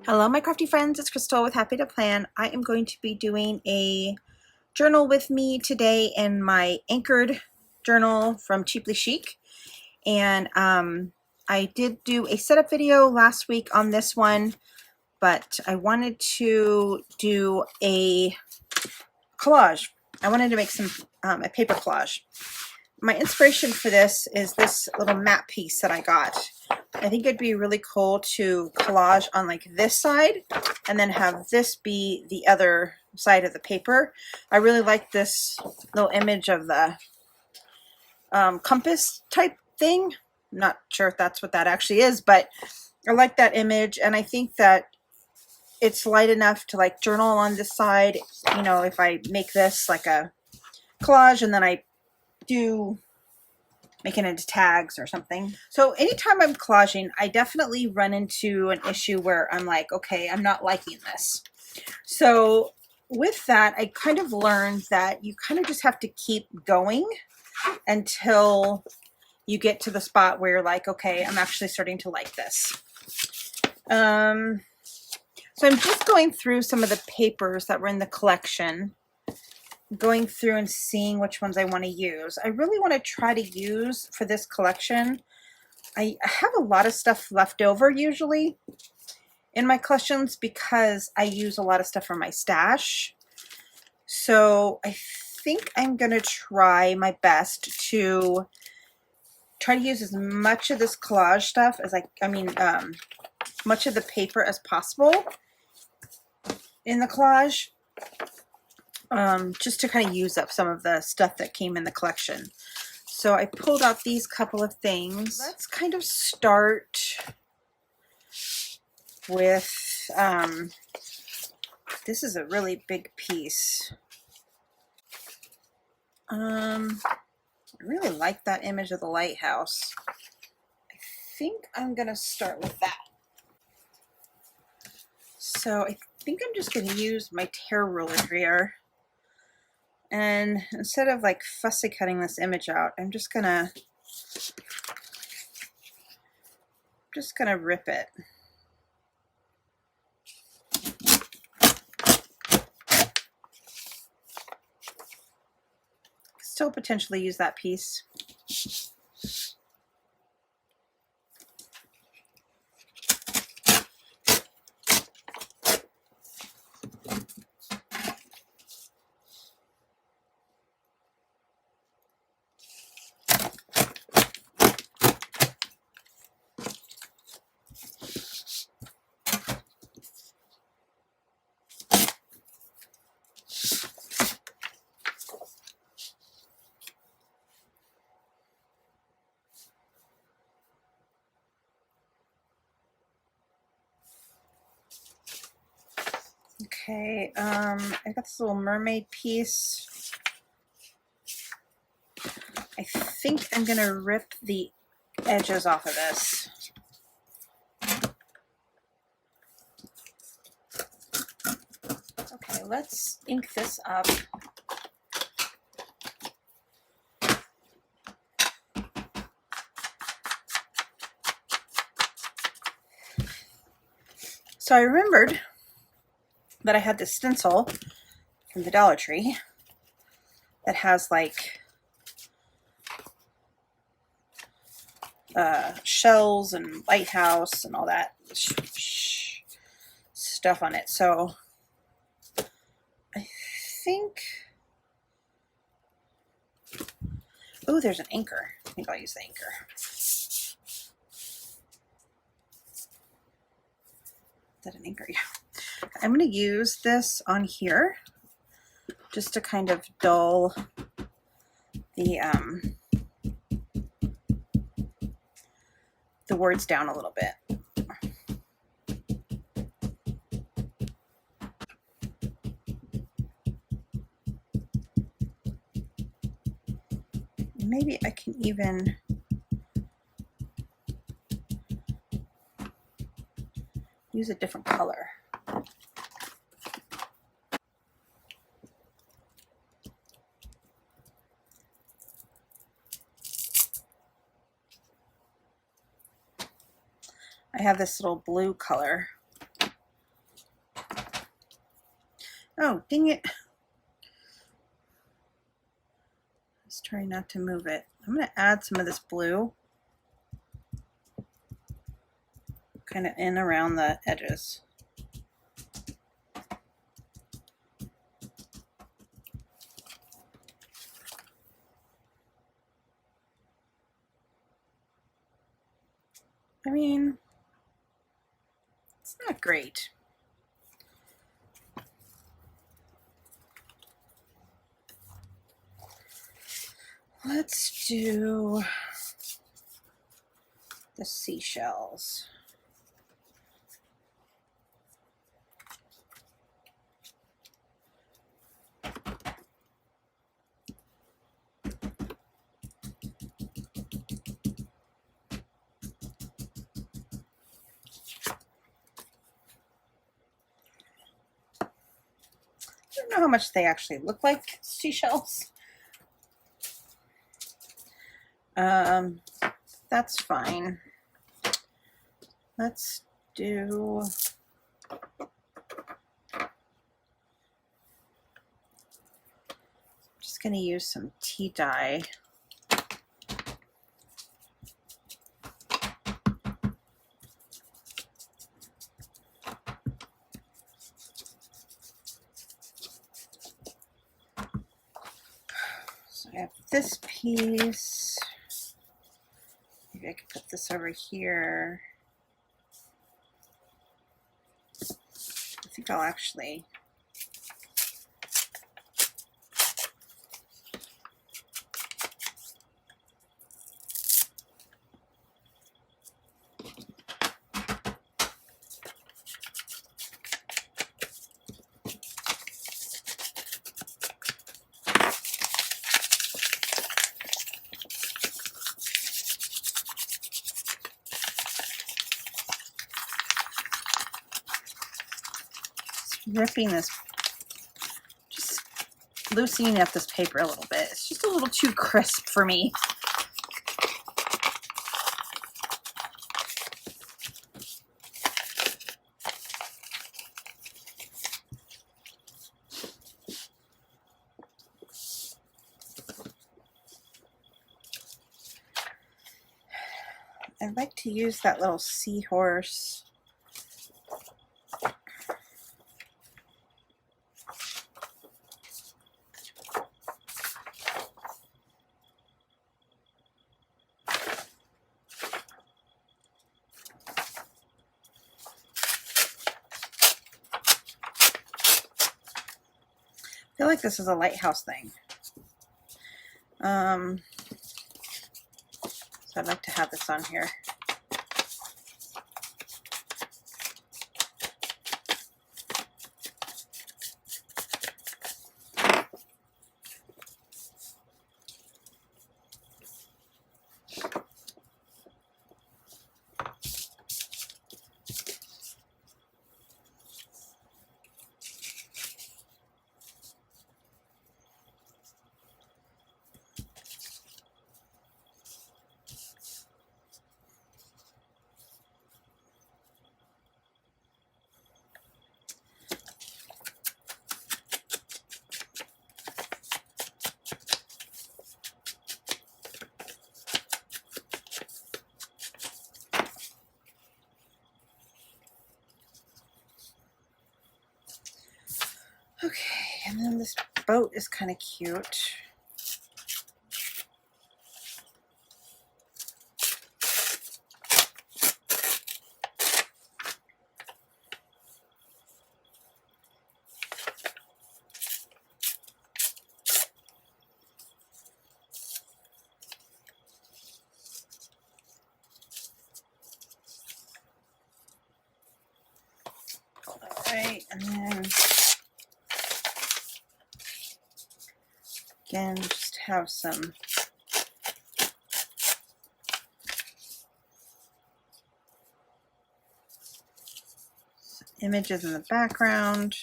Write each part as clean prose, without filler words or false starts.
Hello my crafty friends, it's Crystal with Happy to Plan. I am going to be doing a journal with me today in my anchored journal from Cheaply Chic. And I did do a setup video last week on this one, but I wanted to do a collage. I wanted to make a paper collage. My inspiration for this is this little mat piece that I got. I think it'd be really cool to collage on like this side and then have this be the other side of the paper. I really like this little image of the compass type thing. I'm not sure if that's what that actually is, but I like that image, and I think that it's light enough to like journal on this side. You know, if I make this like a collage and then I do make it into tags or something. So anytime I'm collaging, I definitely run into an issue where I'm like, okay, I'm not liking this. So with that, I kind of learned that you kind of just have to keep going until you get to the spot where you're like, okay, I'm actually starting to like this. So I'm just going through some of the papers that were in the collection, going through and seeing which ones I want to use. I really want to try to use for this collection. I have a lot of stuff left over usually in my collections because I use a lot of stuff from my stash. So I think I'm going to try my best to try to use as much of this collage stuff as much of the paper as possible in the collage. Just to kind of use up some of the stuff that came in the collection. So I pulled out these couple of things. Let's kind of start with, this is a really big piece. I really like that image of the lighthouse. I think I'm going to start with that. So I think I'm just going to use my tear ruler here. And instead of like fussy cutting this image out, I'm just gonna rip it. Still potentially use that piece. Okay, I got this little mermaid piece. I think I'm gonna rip the edges off of this. Okay, let's ink this up. So I remembered that I had this stencil from the Dollar Tree that has like shells and lighthouse and all that stuff on it. So I think, oh, there's an anchor. I think I'll use the anchor. Is that an anchor? Yeah. I'm going to use this on here just to kind of dull the words down a little bit. Maybe I can even use a different color. I have this little blue color Oh, dang it. Let's try not to move it. I'm going to add some of this blue kind of in around the edges. I mean, it's not great. Let's do the seashells. I don't know how much they actually look like seashells. That's fine. Let's do just going to use some tea dye. So I have this piece. Maybe I could put this over here. I think I'll actually ripping this, just loosening up this paper a little bit. It's just a little too crisp for me. I'd like to use that little seahorse. I feel like this is a lighthouse thing. So I'd like to have this on here. Okay, and then this boat is kind of cute. All right, and then again, just have some images in the background.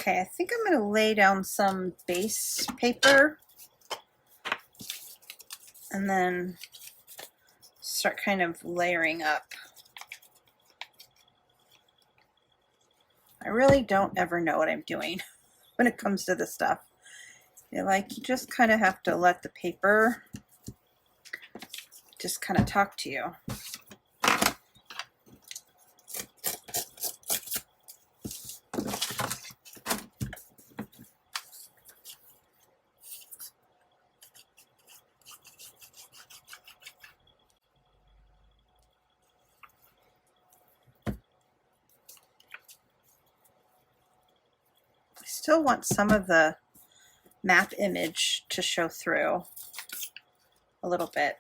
Okay, I think I'm going to lay down some base paper and then start kind of layering up. I really don't ever know what I'm doing when it comes to this stuff. You just kind of have to let the paper just kind of talk to you. Still want some of the map image to show through a little bit.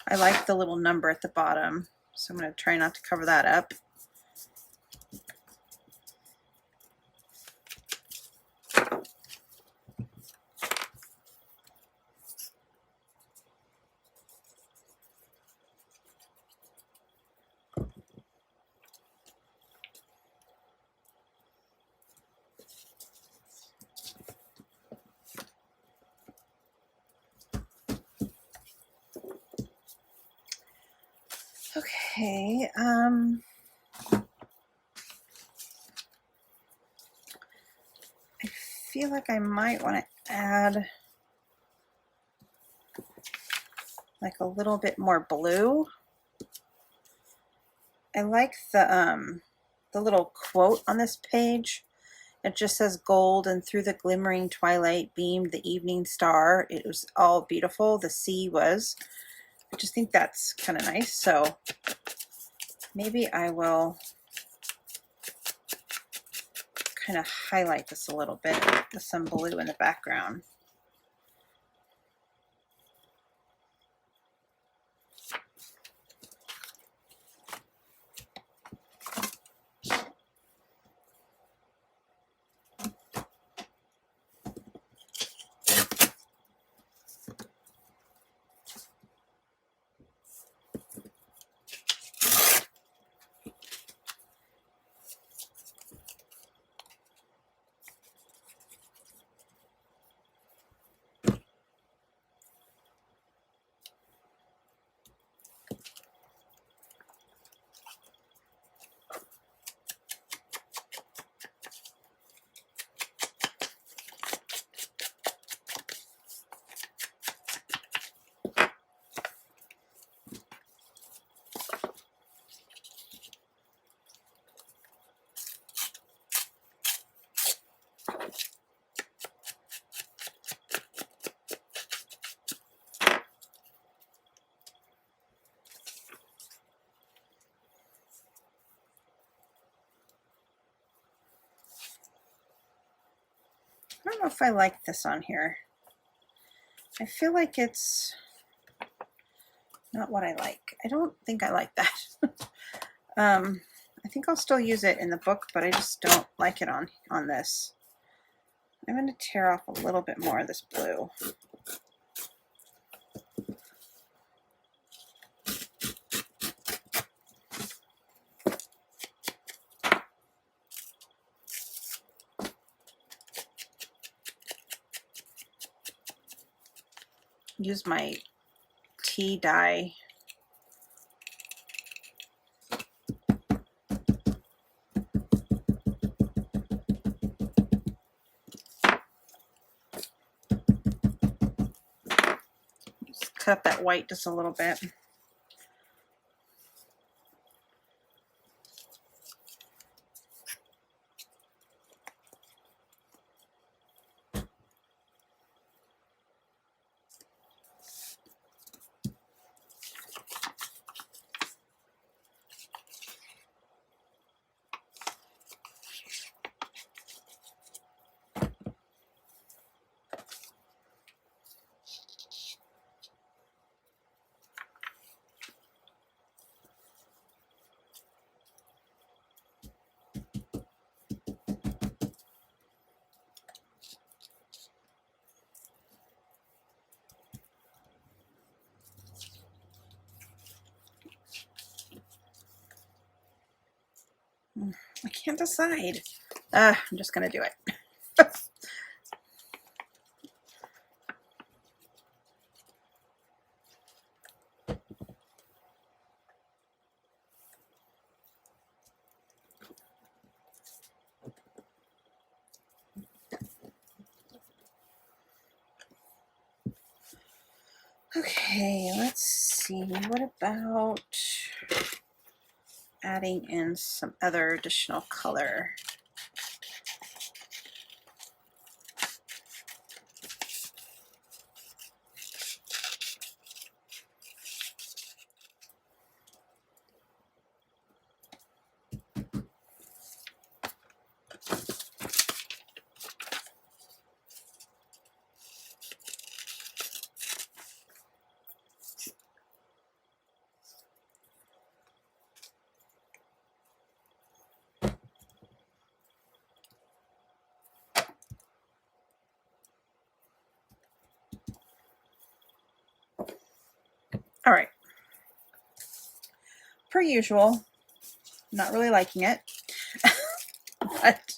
I like the little number at the bottom, so I'm going to try not to cover that up. Okay, I feel like I might want to add like a little bit more blue. I like the little quote on this page. It just says gold, and through the glimmering twilight beamed the evening star. It was all beautiful. The sea was. I just think that's kind of nice. So maybe I will kind of highlight this a little bit with some blue in the background. I don't know if I like this on here. I feel like it's not what I like. I don't think I like that. I think I'll still use it in the book, but I just don't like it on this. I'm going to tear off a little bit more of this blue. Use my tea dye. Just cut up that white just a little bit. can't decide. I'm just gonna do it. Okay, let's see. What about adding in some other additional color? All right. Per usual, not really liking it, but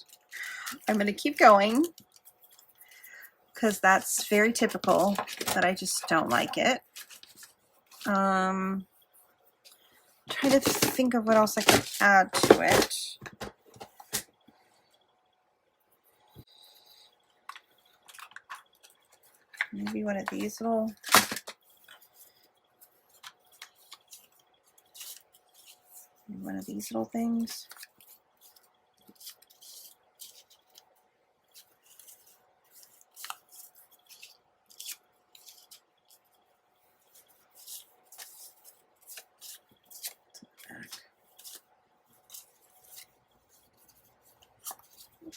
I'm going to keep going because that's very typical that I just don't like it. Try to think of what else I can add to it. Maybe one of these little things.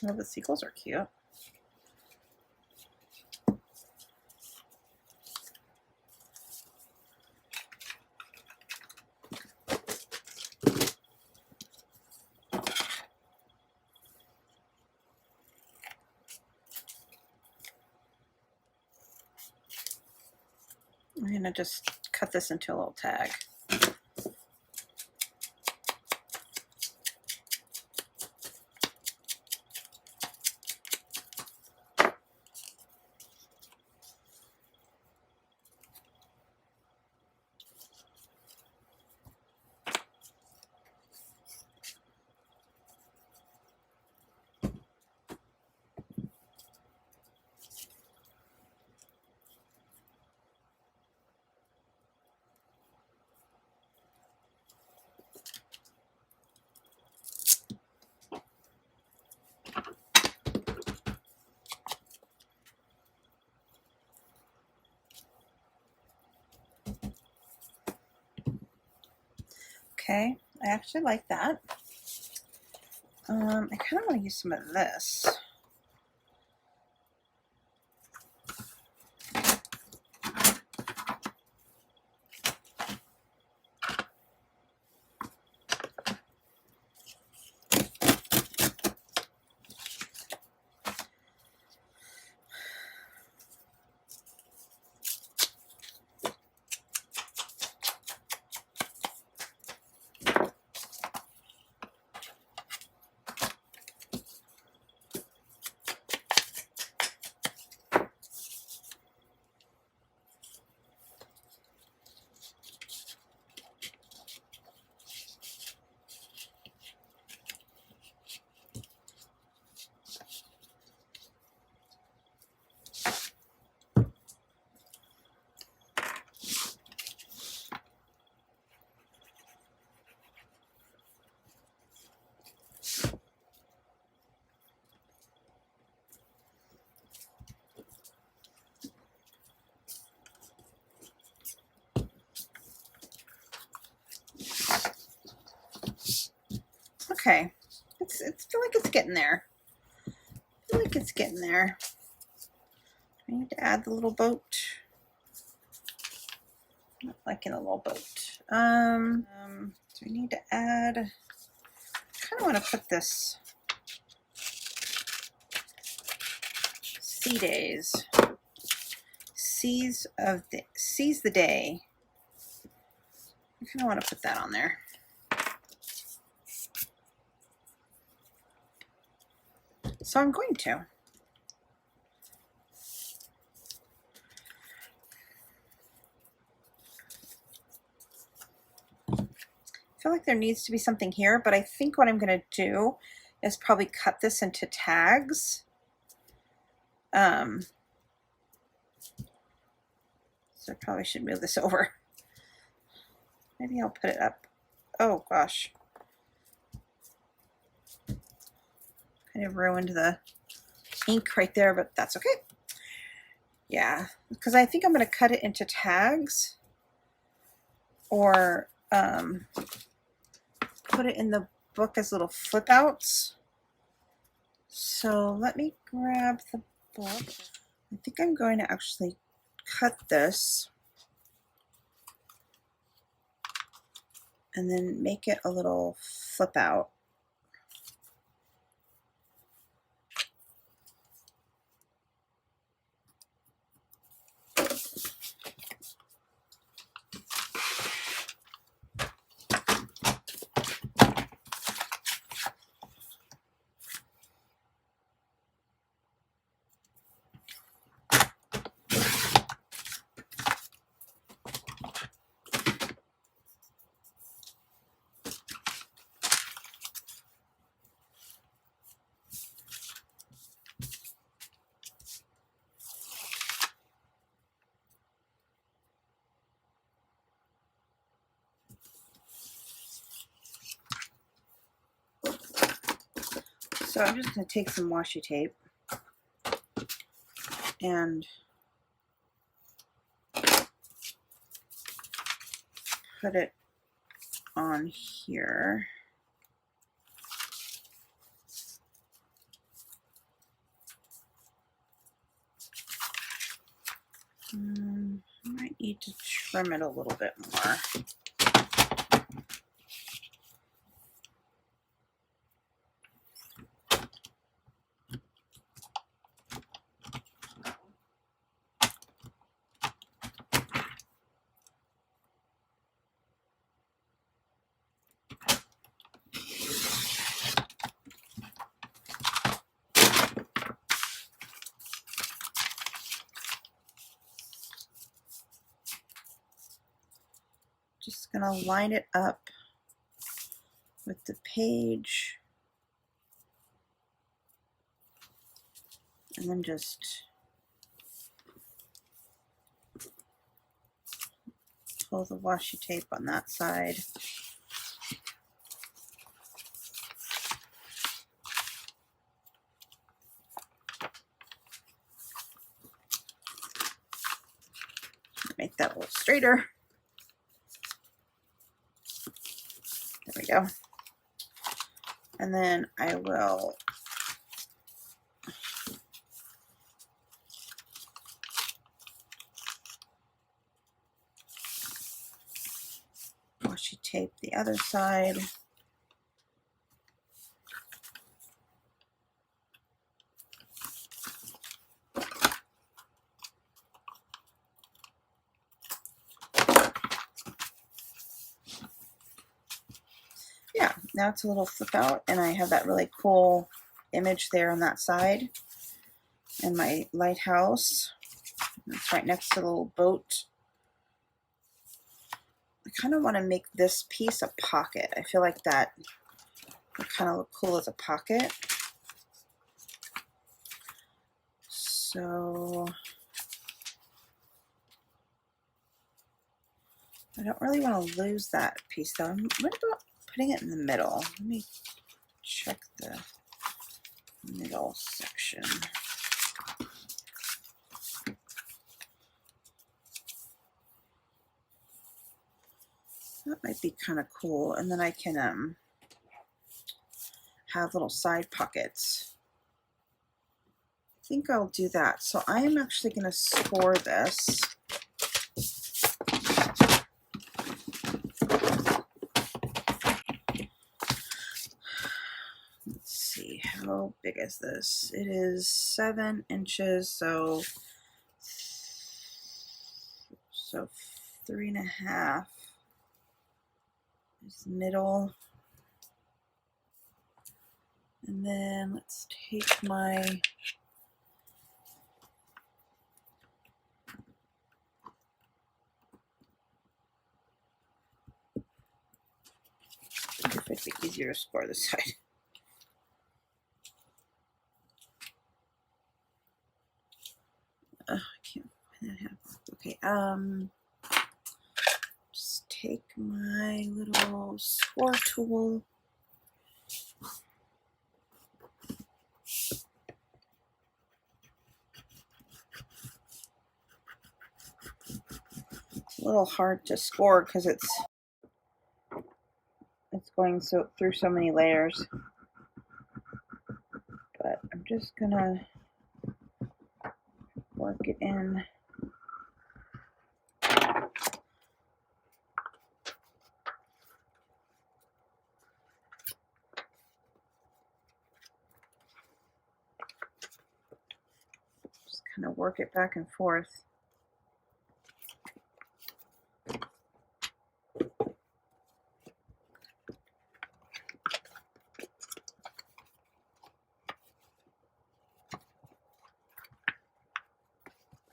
Oh, the seagulls are cute. I'm going to just cut this into a little tag. Okay, I actually like that. I kind of want to use some of this. Okay, it's feel like it's getting there. I feel like it's getting there. I need to add the little boat. Not liking a little boat. So we need to add. I kind of want to put this sea days. Seize the day. I kind of want to put that on there. So I'm going to. I feel like there needs to be something here, but I think what I'm going to do is probably cut this into tags. So I probably should move this over. Maybe I'll put it up. Oh gosh. Kind of ruined the ink right there, but that's okay. Yeah, because I think I'm going to cut it into tags or put it in the book as little flip outs. So let me grab the book. I think I'm going to actually cut this and then make it a little flip out. So I'm just going to take some washi tape and put it on here. I might need to trim it a little bit more. Just gonna line it up with the page and then just pull the washi tape on that side. Make that a little straighter. There we go. And then I will washi tape the other side. Yeah, now it's a little flip out and I have that really cool image there on that side and my lighthouse. It's right next to the little boat. I kind of want to make this piece a pocket. I feel like that would kind of look cool as a pocket. So I don't really want to lose that piece though. What about putting it in the middle? Let me check the middle section. That might be kind of cool. And then I can have little side pockets. I think I'll do that. So I am actually going to score this. Let's see, how big is this? It is 7 inches, so 3.5 is middle, And then let's take my I wonder if it'd be easier to score this side. I can't find that half. Okay, just take my little score tool. It's a little hard to score because it's going through so many layers. But I'm just gonna work it in. Just kind of work it back and forth.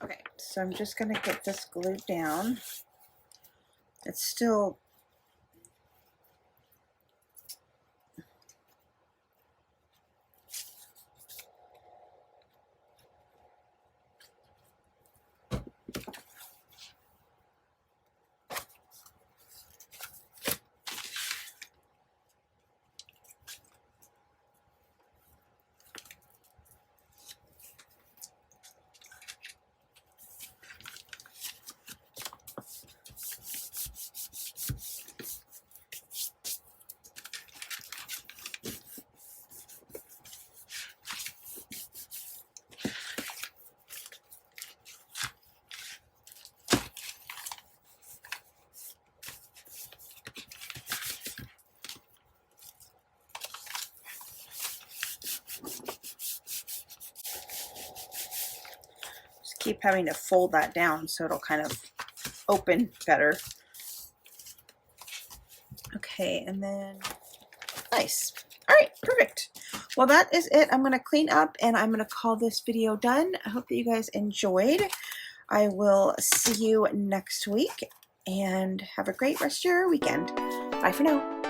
Okay, so I'm just gonna get this glued down. It's still keep having to fold that down so it'll kind of open better. Okay, and then nice. All right, perfect. Well, that is it. I'm going to clean up and I'm going to call this video done. I hope that you guys enjoyed. I will see you next week and have a great rest of your weekend. Bye for now.